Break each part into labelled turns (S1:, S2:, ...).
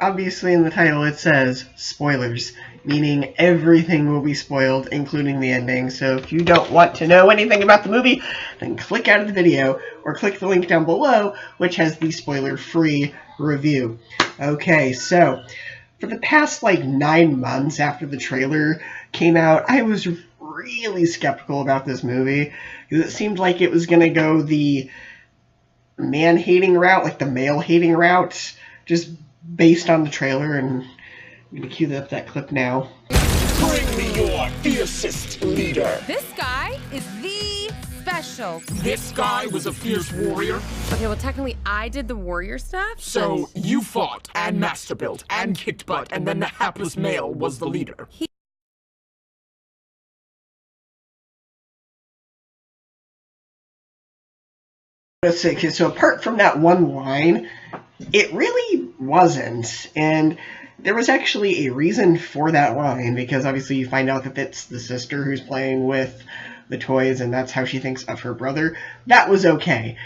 S1: obviously in the title it says spoilers, meaning everything will be spoiled, including the ending. So if you don't want to know anything about the movie, then click out of the video or click the link down below, which has the spoiler-free review. Okay, so for the past like 9 months after the trailer came out, I was really skeptical about this movie because it seemed like it was going to go the man-hating route, like the male-hating route, just based on the trailer. And I'm going to cue up that clip now.
S2: Bring me your fiercest leader.
S3: This guy is the special.
S2: This guy was a fierce warrior.
S3: Okay, well, technically, I did the warrior stuff.
S2: So you fought and master built and kicked butt, and then the hapless male was the leader.
S1: So apart from that one line, it really wasn't. And there was actually a reason for that line, because obviously you find out that it's the sister who's playing with the toys, and that's how she thinks of her brother. That was okay.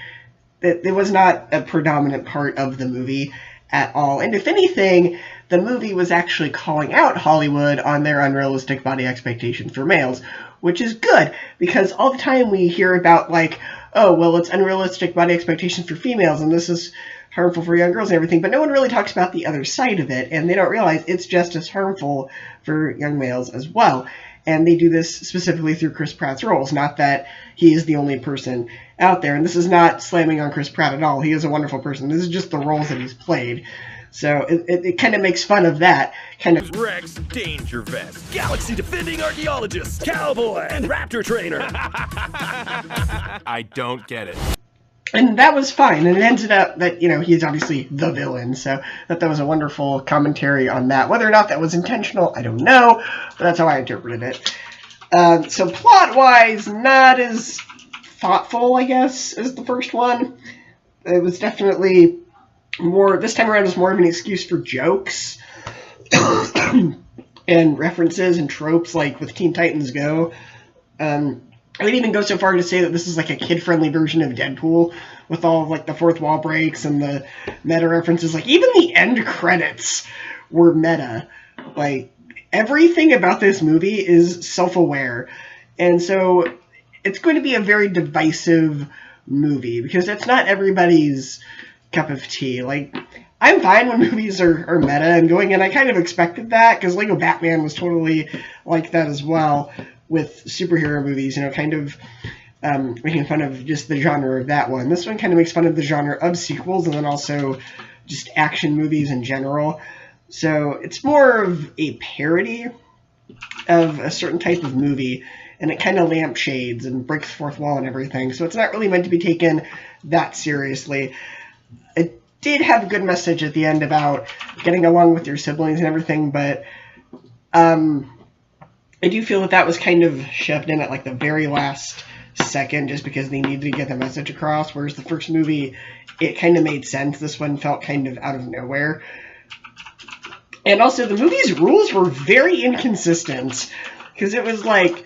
S1: It was not a predominant part of the movie at all. And if anything, the movie was actually calling out Hollywood on their unrealistic body expectations for males, which is good, because all the time we hear about, like, oh, well, it's unrealistic body expectations for females, and this is harmful for young girls and everything, but no one really talks about the other side of it, and they don't realize it's just as harmful for young males as well. And they do this specifically through Chris Pratt's roles, not that he is the only person out there. And this is not slamming on Chris Pratt at all. He is a wonderful person. This is just the roles that he's played. So it kind of makes fun of that. Kind of
S4: Rex Danger Vest, Galaxy Defending Archaeologist, Cowboy, and Raptor Trainer. I don't get it.
S1: And that was fine, and it ended up that, you know, he's obviously the villain, so that was a wonderful commentary on that. Whether or not that was intentional, I don't know, but that's how I interpreted it. So plot-wise, not as thoughtful, I guess, as the first one. It was definitely more, this time around it was more of an excuse for jokes and references and tropes, like with Teen Titans Go. I would even go so far to say that this is like a kid-friendly version of Deadpool, with all of like the fourth wall breaks and the meta references. Like even the end credits were meta. Like everything about this movie is self-aware, and so it's going to be a very divisive movie because it's not everybody's cup of tea. Like I'm fine when movies are meta and going in. I kind of expected that because Lego Batman was totally like that as well. With superhero movies, you know, kind of making fun of just the genre of that one. This one kind of makes fun of the genre of sequels and then also just action movies in general. So it's more of a parody of a certain type of movie, and it kind of lampshades and breaks the fourth wall and everything. So it's not really meant to be taken that seriously. It did have a good message at the end about getting along with your siblings and everything, but I do feel that that was kind of shoved in at like the very last second just because they needed to get the message across, whereas the first movie, it kind of made sense. This one felt kind of out of nowhere. And also, the movie's rules were very inconsistent, because it was like,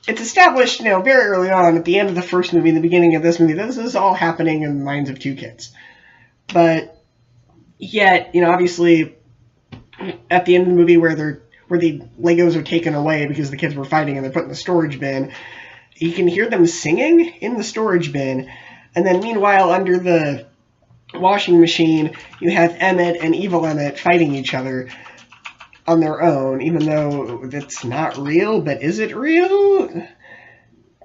S1: it's established, you know, very early on at the end of the first movie, the beginning of this movie, this is all happening in the minds of two kids. But yet, you know, obviously, at the end of the movie where the Legos are taken away because the kids were fighting and they're put in the storage bin, you can hear them singing in the storage bin. And then meanwhile, under the washing machine, you have Emmet and Evil Emmet fighting each other on their own, even though that's not real. But is it real?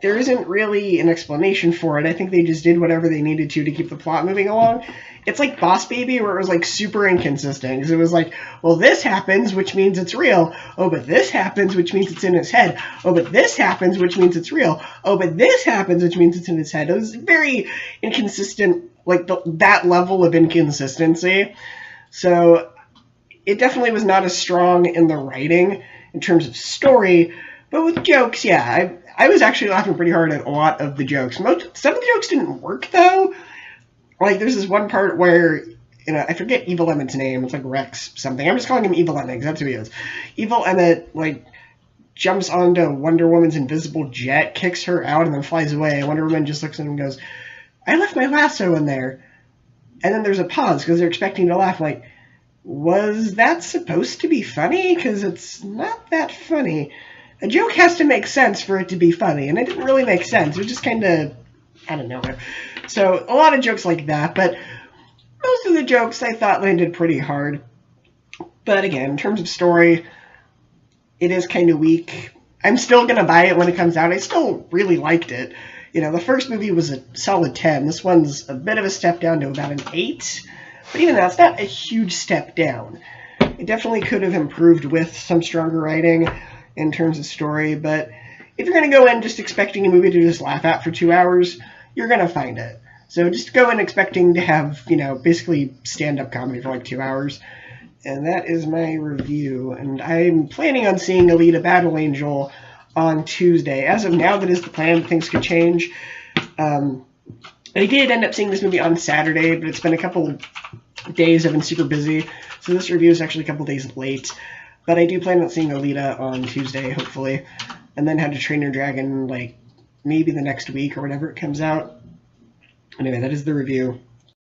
S1: There isn't really an explanation for it. I think they just did whatever they needed to keep the plot moving along. It's like Boss Baby, where it was like super inconsistent, because it was like, well, this happens, which means it's real. Oh, but this happens, which means it's in his head. Oh, but this happens, which means it's real. Oh, but this happens, which means it's in his head. It was very inconsistent, like that level of inconsistency. So it definitely was not as strong in the writing in terms of story, but with jokes, yeah, I was actually laughing pretty hard at a lot of the jokes. Some of the jokes didn't work, though. Like, there's this one part where, you know, I forget Evil Emmet's name. It's like Rex something. I'm just calling him Evil Emmet, because that's who he is. Evil Emmet, like, jumps onto Wonder Woman's invisible jet, kicks her out, and then flies away. And Wonder Woman just looks at him and goes, I left my lasso in there. And then there's a pause, because they're expecting to laugh. Like, was that supposed to be funny? Because it's not that funny. A joke has to make sense for it to be funny, and it didn't really make sense. It was just kind of out of nowhere. So a lot of jokes like that, but most of the jokes I thought landed pretty hard. But again, in terms of story, it is kind of weak. I'm still going to buy it when it comes out. I still really liked it. You know, the first movie was a solid 10. This one's a bit of a step down to about an 8. But even that's not a huge step down. It definitely could have improved with some stronger writing in terms of story. But if you're going to go in just expecting a movie to just laugh at for 2 hours, you're going to find it. So just go in expecting to have, you know, basically stand-up comedy for like 2 hours. And that is my review. And I'm planning on seeing Alita Battle Angel on Tuesday. As of now, that is the plan. Things could change. I did end up seeing this movie on Saturday, but it's been a couple days. I've been super busy. So this review is actually a couple days late. But I do plan on seeing Alita on Tuesday, hopefully. And then How to Train Your Dragon, like, maybe the next week or whenever it comes out. Anyway, that is the review.